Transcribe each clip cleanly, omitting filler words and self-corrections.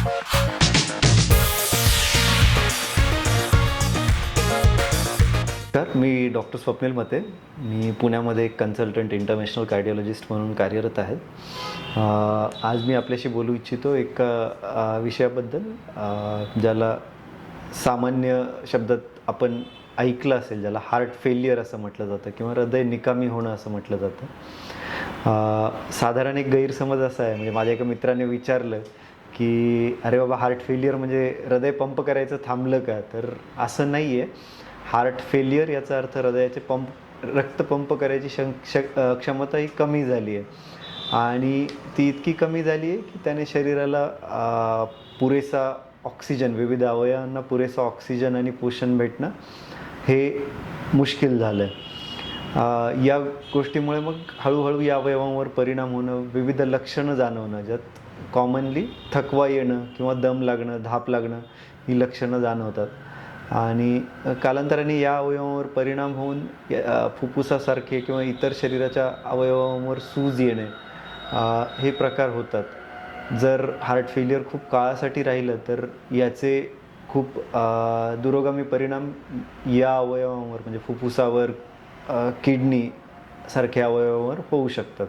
तर मी डॉक्टर स्वप्नील मते. मी पुण्यामध्ये एक कन्सल्टंट इंटरनॅशनल कार्डिओलॉजिस्ट म्हणून कार्यरत आहे. आज मी आपल्याशी बोलू इच्छितो एक विषयाबद्दल ज्याला सामान्य शब्दात आपण ऐकलं असेल, ज्याला हार्ट फेल्युअर असं म्हटलं जातं किंवा हृदय निकामी होणं असं म्हटलं जातं. साधारण एक गैरसमज असा आहे, म्हणजे माझ्या एका मित्राने विचारलं की अरे बाबा, हार्ट फेल्युअर म्हणजे हृदय पंप करायचं थांबलं का? तर असं नाही आहे. हार्ट फेल्युअर याचा अर्थ हृदयाचे रक्त पंप करायची क्षमता ही कमी झाली आहे आणि ती इतकी कमी झाली आहे की त्याने शरीराला पुरेसा ऑक्सिजन, विविध अवयवांना पुरेसा ऑक्सिजन आणि पोषण भेटणं हे मुश्किल झालं आहे. या गोष्टीमुळे मग हळूहळू या अवयवांवर परिणाम होणं, विविध लक्षणं जाणवणं, ज्यात कॉमनली थकवा येणं किंवा दम लागणं, धाप लागणं ही लक्षणं जाणवतात आणि कालांतराने या अवयवांवर परिणाम होऊन फुफ्फुसासारखे किंवा इतर शरीराच्या अवयवांवर सूज येणे हे प्रकार होतात. जर हार्ट फेल्युअर खूप काळासाठी राहिलं तर याचे खूप दुरोगामी परिणाम या अवयवांवर, म्हणजे फुफ्फुसावर, किडनी सारख्या अवयवांवर होऊ शकतात.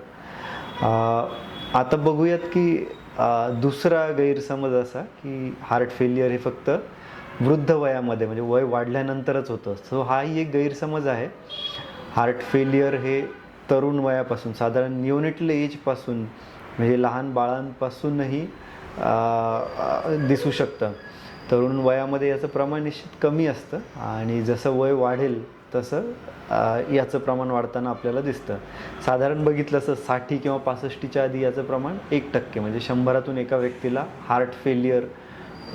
आता बघूयात की दुसरा गैरसमज असा की हार्ट फेल्युअर हे फक्त वृद्ध वयामध्ये, म्हणजे वय वाढल्यानंतरच होतं. सो हाही एक गैरसमज आहे. हार्ट फेल्युअर हे तरुण वयापासून, साधारण न्यूनेटल एजपासून, म्हणजे लहान बाळांपासूनही दिसू शकतं. तरुण वयामध्ये याचं प्रमाण निश्चित कमी असतं आणि जसं वय वाढेल तसं याचं प्रमाण वाढताना आपल्याला दिसतं. साधारण बघितलं असं 60 किंवा 65च्या आधी याचं प्रमाण 1%, म्हणजे 100तून एका व्यक्तीला हार्ट फेल्युअर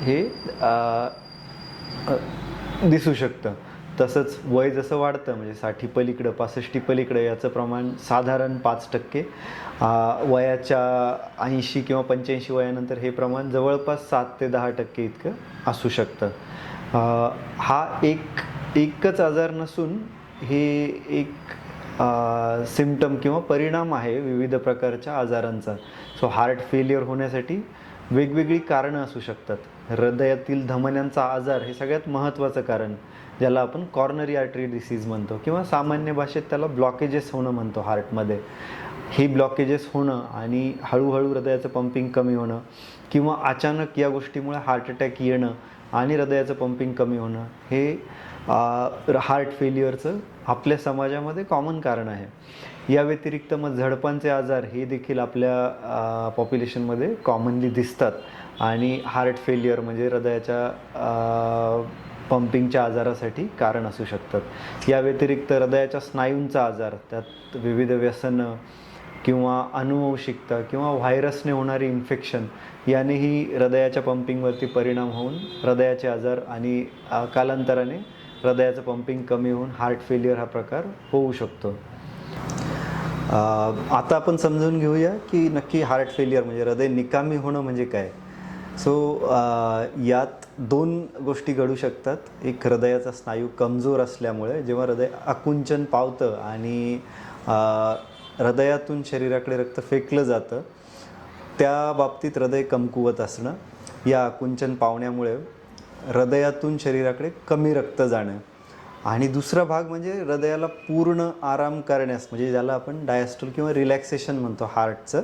हे दिसू शकतं. तसंच वय जसं वाढतं, म्हणजे 60 पलीकडं, 65 पलीकडं याचं प्रमाण साधारण 5%. वयाच्या 80 किंवा 85 वयानंतर हे प्रमाण जवळपास 7 ते 10% इतकं असू शकतं. हा एकच आजार नसून हे एक सिम्पटम किंवा परिणाम आहे विविध प्रकारच्या आजारांचा. सो हार्ट फेल्युअर होण्यासाठी वेगवेगळी कारणं असू शकतात. हृदयातील धमन्यांचा आजार हे सगळ्यात महत्त्वाचं कारण, ज्याला आपण कॉर्नरी आर्टरी डिसीज म्हणतो किंवा सामान्य भाषेत त्याला ब्लॉकेजेस होणं म्हणतो हार्टमध्ये. ही ब्लॉकेजेस होणं आणि हळूहळू हृदयाचं पंपिंग कमी होणं किंवा अचानक या गोष्टीमुळे हार्ट अटॅक येणं आणि हृदयाचं पंपिंग कमी होणं हे हार्ट फेल्युअरचं आपल्या समाजामध्ये कॉमन कारण आहे. या व्यतिरिक्त मग झडपांचे आजार हे देखील आपल्या पॉप्युलेशनमध्ये कॉमनली दिसतात आणि हार्ट फेल्युअर म्हणजे हृदयाच्या पंपिंगच्या आजारासाठी कारण असू शकतात. या व्यतिरिक्त हृदयाच्या स्नायूंचा आजार, त्यात विविध व्यसनं किंवा अनुवंशिकता किंवा व्हायरसने होणारी इन्फेक्शन यानेही हृदयाच्या पंपिंगवरती परिणाम होऊन हृदयाचे आजार आणि कालांतराने हृदयाचं पंपिंग कमी होऊन हार्ट फेल्युअर हा प्रकार होऊ शकतो. आता आपण समजून घेऊया की नक्की हार्ट फेल्युअर म्हणजे हृदय निकामी होणं म्हणजे काय. सो यात 2 गोष्टी घडू शकतात. एक, हृदयाचा स्नायू कमजोर असल्यामुळे जेव्हा हृदय आकुंचन पावतं आणि हृदयातून शरीराकडे रक्त फेकलं जातं, त्या बाबतीत हृदय कमकुवत असणं. या आकुंचन पावण्यामुळे हृदयातून शरीराकडे कमी रक्त जाणं. आणि दुसरा भाग म्हणजे हृदयाला पूर्ण आराम करण्यास, म्हणजे ज्याला आपण डायस्टोल किंवा रिलॅक्सेशन म्हणतो हार्टचं,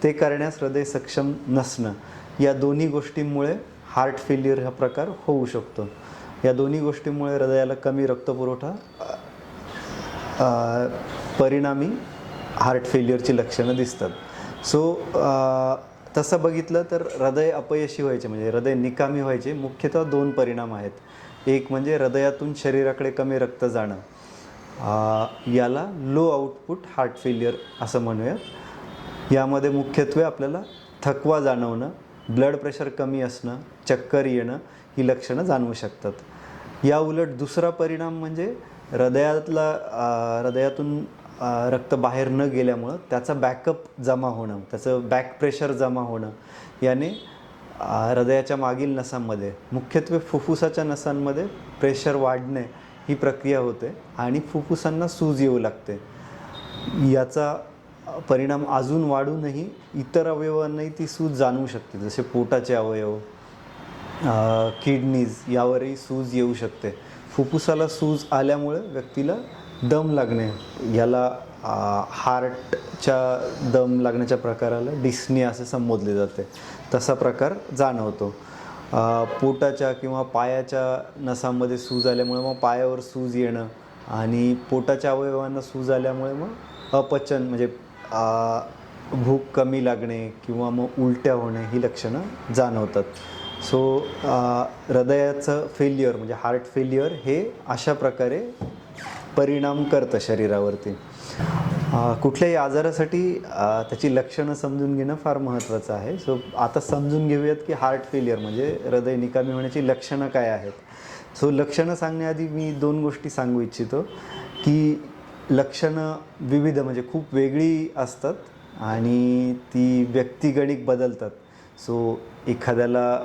ते करण्यास हृदय सक्षम नसणं. या दोन्ही गोष्टींमुळे हार्ट फेल्युअर हा प्रकार होऊ शकतो. या दोन्ही गोष्टींमुळे हृदयाला कमी रक्तपुरवठा, परिणामी हार्ट फेल्युअरची लक्षणं दिसतात. सो तसं बघितलं तर हृदय अपयशी व्हायचे, म्हणजे हृदय निकामी व्हायचे मुख्यतः 2 परिणाम आहेत. एक म्हणजे हृदयातून शरीराकडे कमी रक्त जाणं, याला लो आउटपुट हार्ट फेल्युअर असं म्हणूयात. यामध्ये मुख्यत्वे आपल्याला थकवा जाणवणं, ब्लड प्रेशर कमी असणं, चक्कर येणं ही लक्षणं जाणवू शकतात. या उलट दुसरा परिणाम म्हणजे हृदयातून रक्त बाहेर न गेल्यामुळं त्याचा बॅकअप जमा होणं, त्याचं बॅक प्रेशर जमा होणं, याने हृदयाच्या मागील नसांमध्ये, मुख्यत्वे फुफ्फुसाच्या नसांमध्ये प्रेशर वाढणे ही प्रक्रिया होते आणि फुफ्फुसांना सूज येऊ लागते. याचा परिणाम अजून वाढूनही इतर अवयवांनाही ती सूज जाणवू शकते, जसे पोटाचे अवयव, किडनीज यावरही सूज येऊ शकते. फुफ्फुसाला सूज आल्यामुळे व्यक्तीला दम लागणे, याला हार्टच्या दम लागण्याच्या प्रकाराला डिस्नी असे संबोधले जाते, तसा प्रकार जाणवतो. पोटाच्या किंवा पायाच्या नसांमध्ये सूज आल्यामुळे मग पायावर सूज येणं आणि पोटाच्या अवयवांना सूज आल्यामुळे मग अपचन म्हणजे भूक कमी लागणे किंवा मग उलट्या होणे ही लक्षणं जाणवतात. सो हृदयाचं फेल्युअर म्हणजे हार्ट फेल्युअर हे अशा प्रकारे परिणाम करतं शरीरावरती. कुठल्याही आजारासाठी त्याची लक्षणं समजून घेणं फार महत्त्वाचं आहे. सो आता समजून घेऊयात की हार्ट फेल्युअर म्हणजे हृदय निकामी होण्याची लक्षणं काय आहेत. सो लक्षणं सांगण्याआधी मी 2 गोष्टी सांगू इच्छितो की लक्षणं विविध म्हणजे खूप वेगळी असतात आणि ती व्यक्तिगणिक बदलतात. सो एखाद्याला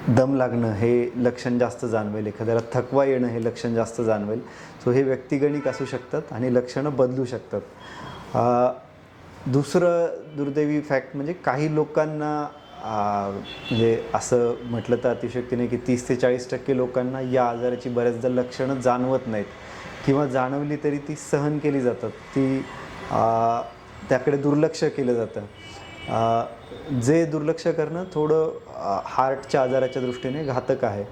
दम लागणं हे लक्षण जास्त जाणवेल, एखाद्याला थकवा येणं हे लक्षण जास्त जाणवेल. सो हे व्यक्तिगणिक असू शकतात आणि लक्षणं बदलू शकतात. दुसरं दुर्दैवी फॅक्ट म्हणजे काही लोकांना म्हणजे असं म्हटलं तर अतिशयोक्ती नाही की 30 ते 40% लोकांना या आजाराची बऱ्याचदा लक्षणं जाणवत नाहीत किंवा जाणवली तरी ती सहन केली जातात, ती त्याकडे दुर्लक्ष केलं जातं. जे दुर्लक्ष करणं थोडं हार्टच्या आजाराच्या दृष्टीने घातक आहे,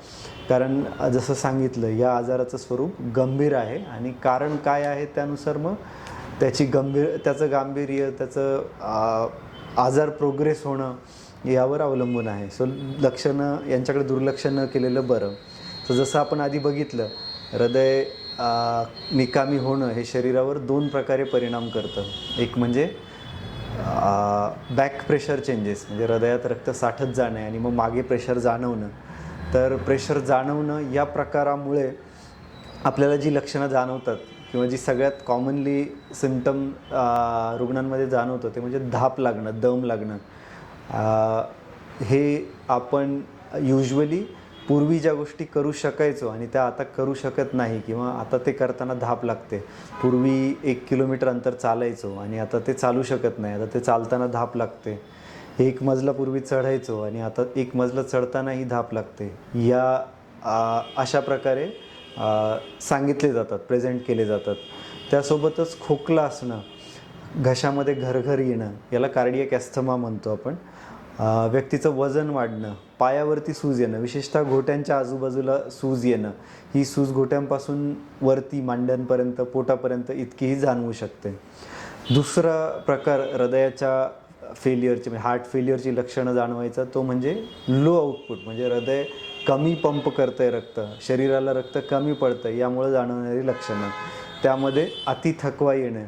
कारण जसं सांगितलं या आजाराचं स्वरूप गंभीर आहे आणि कारण काय आहे त्यानुसार मग त्याचं गांभीर्य, त्याचं आजार प्रोग्रेस होणं यावर अवलंबून आहे. सो लक्षणं यांच्याकडे दुर्लक्ष न केलेलं बरं. तर जसं आपण आधी बघितलं, हृदय निकामी होणं हे शरीरावर 2 प्रकारे परिणाम करतं. एक म्हणजे बॅक प्रेशर चेंजेस म्हणजे हृदयात रक्त साठत जाणे आणि मग मागे प्रेशर जाणवणं. तर प्रेशर जाणवणं या प्रकारामुळे आपल्याला जी लक्षणं जाणवतात किंवा जी सगळ्यात कॉमनली सिम्पटम रुग्णांमध्ये जाणवतं ते म्हणजे धाप लागणं, दम लागणं. हे आपण युजली पूर्वी ज्या गोष्टी करू शकायचो आणि त्या आता करू शकत नाही किंवा आता ते करताना धाप लागते. पूर्वी 1 किलोमीटर अंतर चालायचो आणि आता ते चालू शकत नाही, आता ते चालताना धाप लागते. 1 मजला पूर्वी चढायचो आणि आता 1 मजला चढतानाही धाप लागते. अशा प्रकारे सांगितले जातात, प्रेझेंट केले जातात. त्यासोबतच खोकला असणं, घशामध्ये घरघर येणं, याला कार्डियक ॲस्थमा म्हणतो आपण. व्यक्तीचं वजन वाढणं, पायावरती सूज येणं, विशेषतः घोट्यांच्या आजूबाजूला सूज येणं. ही सूज घोट्यांपासून वरती मांड्यांपर्यंत, पोटापर्यंत इतकीही जाणवू शकते. दुसरा प्रकार हृदयाच्या फेल्युअरची म्हणजे हार्ट फेल्युअरची लक्षणं जाणवायचं तो म्हणजे लो आउटपुट म्हणजे हृदय कमी पंप करतं आहे रक्त, शरीराला रक्त कमी पडतं आहे, यामुळे जाणवणारी लक्षणं. त्यामध्ये अति थकवा येणे,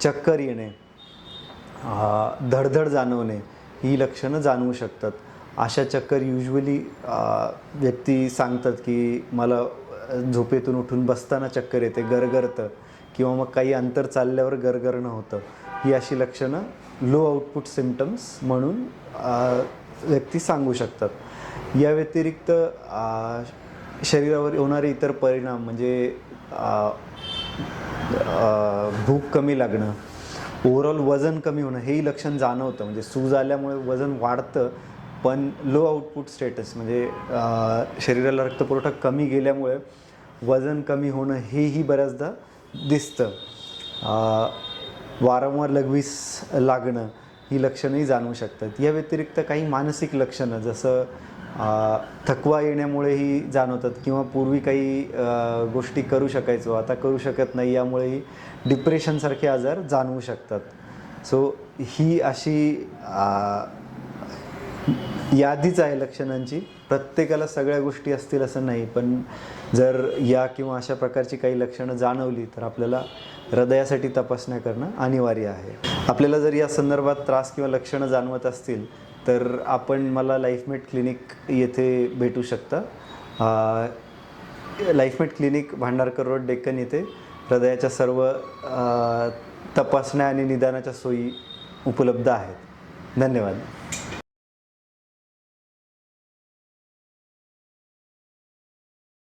चक्कर येणे, धडधड जाणवणे ही लक्षणं जाणवू शकतात. अशा चक्कर युजली व्यक्ती सांगतात की मला झोपेतून उठून बसताना चक्कर येते, गरगरतं किंवा मग काही अंतर चालल्यावर गरगरणं होतं. ही अशी लक्षणं लो आउटपुट सिम्पटम्स म्हणून व्यक्ती सांगू शकतात. या व्यतिरिक्त शरीरावर होणारे इतर परिणाम म्हणजे भूक कमी लागणं, ओव्हरऑल वजन कमी होणं हेही लक्षण जाणवतं. म्हणजे सूज आल्यामुळे वजन वाढतं, पण लो आउटपुट स्टेटस म्हणजे शरीराला रक्तपुरवठा कमी गेल्यामुळे वजन कमी होणं हेही बऱ्याचदा दिसतं. वारंवार लघवीस लागणं ही लक्षणंही जाणवू शकतात. या व्यतिरिक्त काही मानसिक लक्षणं जसं थकवा येण्यामुळेही जाणवतात किंवा पूर्वी काही गोष्टी करू शकायचो आता करू शकत नाही, यामुळेही डिप्रेशनसारखे आजार जाणवू शकतात. सो ही अशी यादीच आहे लक्षणांची. प्रत्येकाला सगळ्या गोष्टी असतील असं नाही, पण जर या किंवा अशा प्रकारची काही लक्षणं जाणवली तर आपल्याला हृदयासाठी तपासण्या करणं अनिवार्य आहे. आपल्याला जर या संदर्भात त्रास किंवा लक्षणं जाणवत असतील तर आपण मला लाईफमेट क्लिनिक येथे भेटू शकता. लाईफमेट क्लिनिक भांडारकर रोड, डेक्कन येथे हृदयाच्या सर्व तपासण्या आणि निदानाच्या सोयी उपलब्ध आहेत. धन्यवाद.